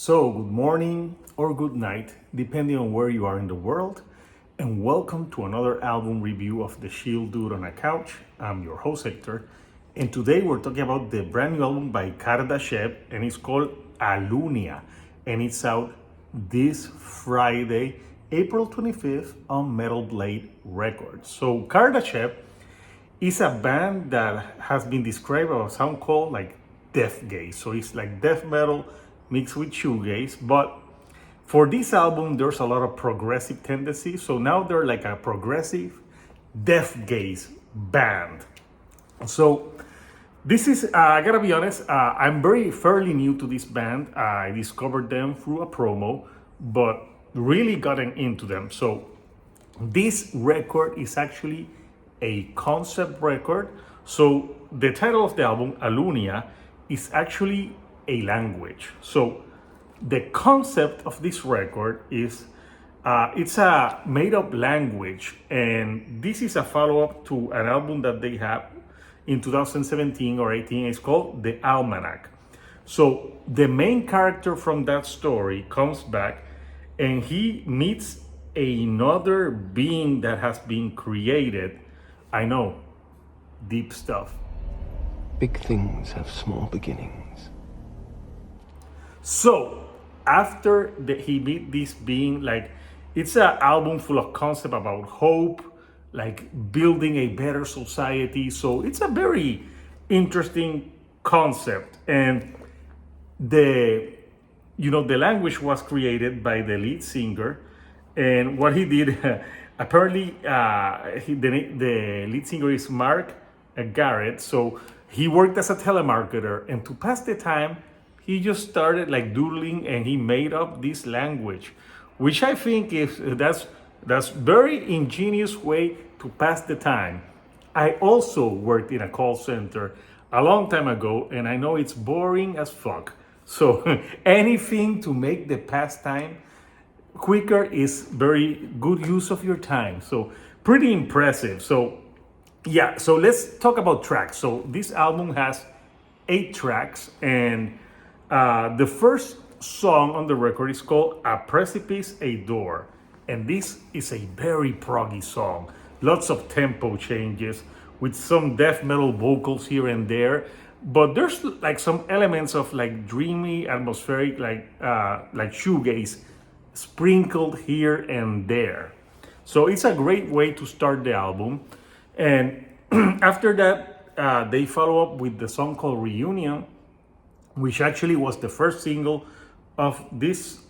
So, good morning or good night, depending on where you are in the world, and welcome to another album review of The Shield Dude on a Couch. I'm your host, Hector, and today we're talking about the brand new album by Kardashev, and it's called Alunea, and it's out this Friday, April 25th, on Metal Blade Records. So, Kardashev is a band that has been described as a sound called like death gaze. So it's like death metal mixed with shoegaze. But for this album, there's a lot of progressive tendencies. So now they're like a progressive death gaze band. So this is, I gotta be honest, I'm fairly new to this band. I discovered them through a promo, but really gotten into them. So this record is actually a concept record. So the title of the album, Alunea, is actually a language. So the concept of this record is it's a made-up language, and this is a follow-up to an album that they have in 2017 or 18. It's called The Almanac. So the main character from that story comes back, and he meets another being that has been created. I know, deep stuff. Big things have small beginnings. So after he meet this being, like, it's an album full of concept about hope, like building a better society. So it's a very interesting concept, and the language was created by the lead singer, and what he did apparently the lead singer is Mark Garrett. So he worked as a telemarketer, and to pass the time he just started like doodling, and he made up this language, which I think is that's very ingenious way to pass the time. I also worked in a call center a long time ago, and I know it's boring as fuck. So anything to make the pastime quicker is very good use of your time. So pretty impressive. So yeah, so let's talk about tracks. So this album has 8 tracks, and the first song on the record is called A Precipice, a Door. And this is a very proggy song. Lots of tempo changes with some death metal vocals here and there. But there's like some elements of like dreamy, atmospheric, like shoegaze sprinkled here and there. So it's a great way to start the album. And after that, they follow up with the song called Reunion, which actually was the first single of this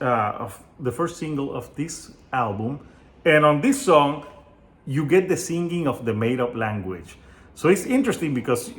album. And on this song, you get the singing of the made-up language. So it's interesting because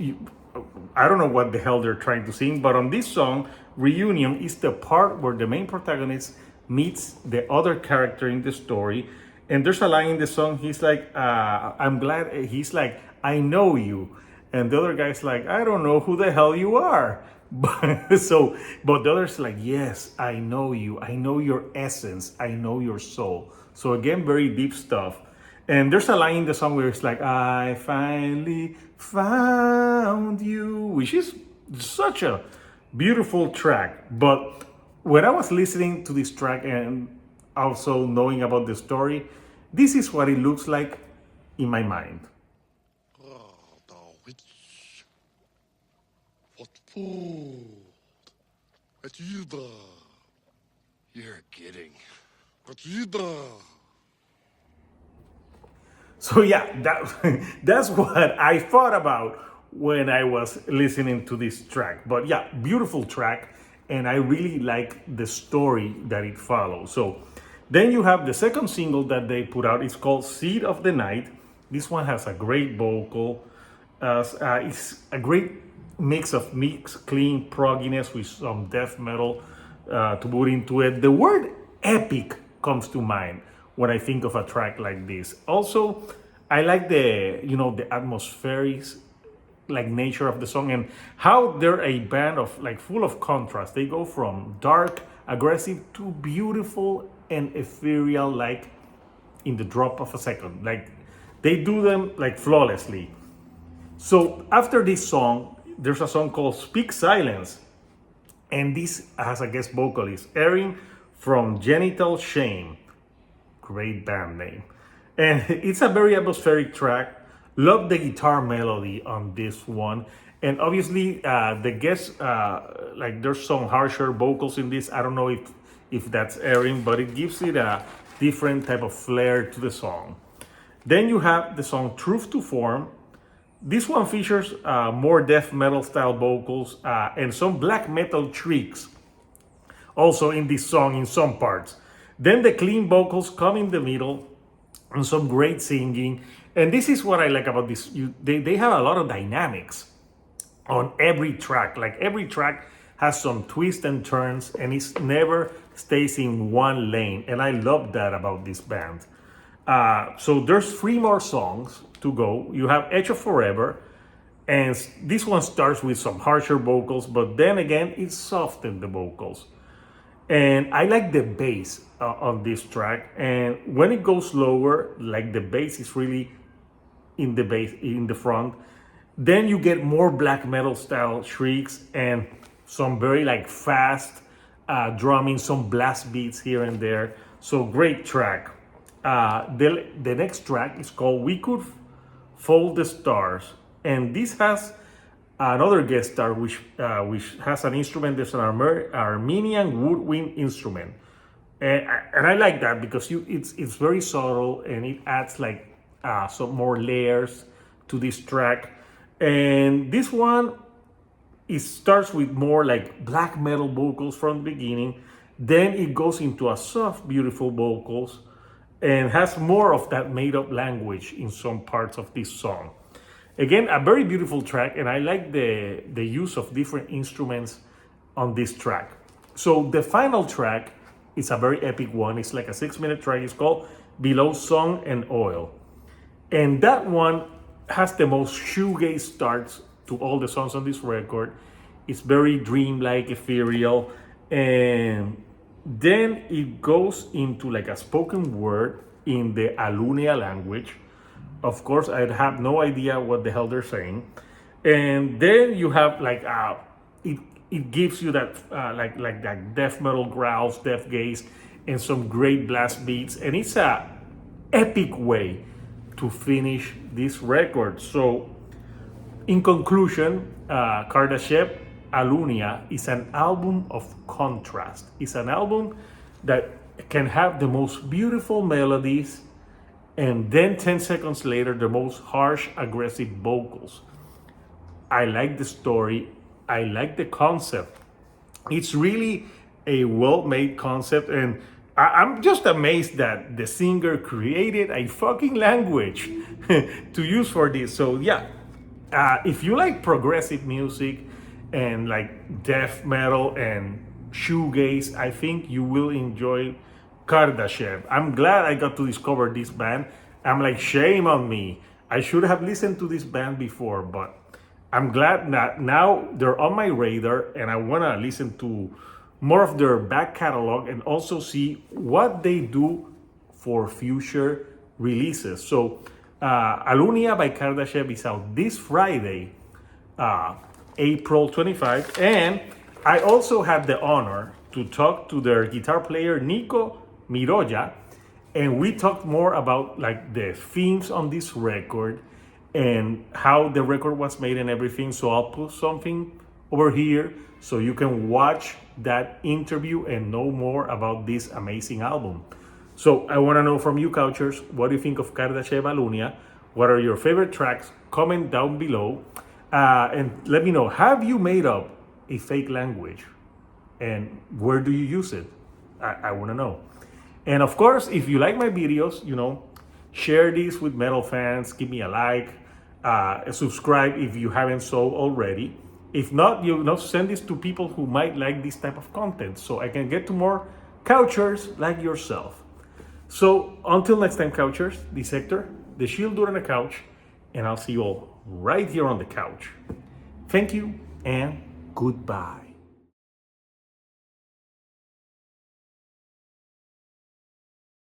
I don't know what the hell they're trying to sing, but on this song, Reunion is the part where the main protagonist meets the other character in the story. And there's a line in the song, he's like, I'm glad, he's like, I know you. And the other guy's like, I don't know who the hell you are. But the other's like, yes, I know you. I know your essence. I know your soul. So again, very deep stuff. And there's a line in the song where it's like, I finally found you, which is such a beautiful track. But when I was listening to this track and also knowing about the story, this is what it looks like in my mind. The witch. What food? At Yuba. You're kidding. At Yuba. So yeah, that's what I thought about when I was listening to this track. But yeah, beautiful track, and I really like the story that it follows. So then you have the second single that they put out. It's called Seed of the Night. This one has a great vocal. It's a great mix of clean progginess with some death metal to put into it. The word epic comes to mind when I think of a track like this. Also, I like the atmospheric like nature of the song, and how they're a band of like full of contrast. They go from dark, aggressive to beautiful and ethereal, like in the drop of a second. Like they do them like flawlessly. So after this song, there's a song called Speak Silence, And this has a guest vocalist, Erin from Genital Shame. Great band name. And it's a very atmospheric track. Love the guitar melody on this one. And obviously, the guest, like there's some harsher vocals in this. I don't know if that's Erin, but it gives it a different type of flair to the song. Then you have the song Truth to Form. This one features more death metal style vocals and some black metal tricks also in this song in some parts. Then the clean vocals come in the middle and some great singing. And this is what I like about this. They have a lot of dynamics on every track. Like every track has some twists and turns and it never stays in one lane. And I love that about this band. So there's 3 more songs to go. You have Edge of Forever, and this one starts with some harsher vocals, but then again, it softens the vocals. And I like the bass on this track. And when it goes lower, like the bass is really in the front, then you get more black metal style shrieks and some very like fast drumming, some blast beats here and there. So great track. The next track is called We Could Fold the Stars, and this has another guest star which has an instrument that's an Armenian woodwind instrument, and I like that because it's very subtle and it adds like some more layers to this track. And this one, it starts with more like black metal vocals from the beginning, then it goes into a soft, beautiful vocals, and has more of that made-up language in some parts of this song. Again, a very beautiful track, and I like the use of different instruments on this track. So the final track is a very epic one. It's like a 6-minute track. It's called Below Song and Oil. And that one has the most shoegaze starts to all the songs on this record. It's very dreamlike, ethereal, and then it goes into like a spoken word in the Alunea language. Of course, I have no idea what the hell they're saying. And then you have like it gives you that like that death metal growls, death gaze, and some great blast beats. And it's a epic way to finish this record. So in conclusion, Kardashev-Alunea is an album of contrast. It's an album that can have the most beautiful melodies and then 10 seconds later, the most harsh, aggressive vocals. I like the story. I like the concept. It's really a well-made concept, and I'm just amazed that the singer created a fucking language to use for this. So yeah, if you like progressive music and like death metal and shoegaze, I think you will enjoy Kardashev. I'm glad I got to discover this band. I'm like, shame on me. I should have listened to this band before, but I'm glad that now they're on my radar and I want to listen to more of their back catalog and also see what they do for future releases. So Alunea by Kardashev is out this Friday, April 25. And I also had the honor to talk to their guitar player, Nico Miroja, and we talked more about like the themes on this record and how the record was made and everything. So I'll put something over here so you can watch that interview and know more about this amazing album. So I want to know from you, Couchers, what do you think of Kardashev-Alunea? What are your favorite tracks? Comment down below and let me know, have you made up a fake language and where do you use it? I want to know. And of course, if you like my videos, share these with metal fans, give me a like, subscribe if you haven't so already. If not, send this to people who might like this type of content so I can get to more couchers like yourself. So until next time, couchers, this is Hector, the Shield Dude on the couch, and I'll see you all right here on the couch. Thank you and goodbye.